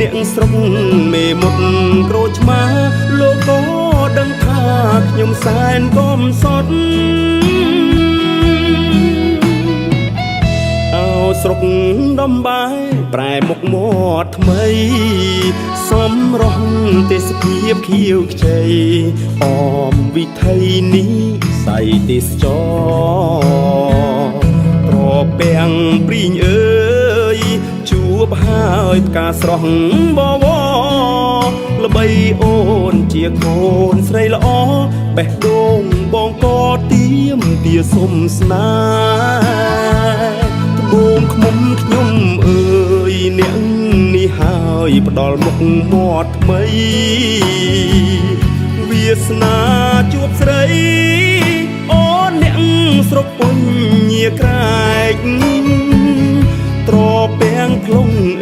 អ្នកស្រុកមេមុតក្រូចឆ្មាលោកក៏ដឹងថាខ្ញុំសែនកំសត់ស្រុកដំបាយប្រែមុខមាត់ថ្មីសំរងទេសភាពខៀវខ្ចីអមវិថីនេះស័យទេសចរត្រពាំងព្រីងអើយជួបហើយផ្កាស្រស់បវរល្បីអូនជាកូនស្រីល្អបេះដូងបងក៏ទៀមទាសុំស្នេហ៍បូមឃ្មុំខ្ញុំអើយអ្នកនេះហើយផ្ដល់មុខមាត់ថ្មីវាសនាជួបស្រីអូនអ្នកស្រុកពុញញាក្រែកត្រពាំងខ្លងអ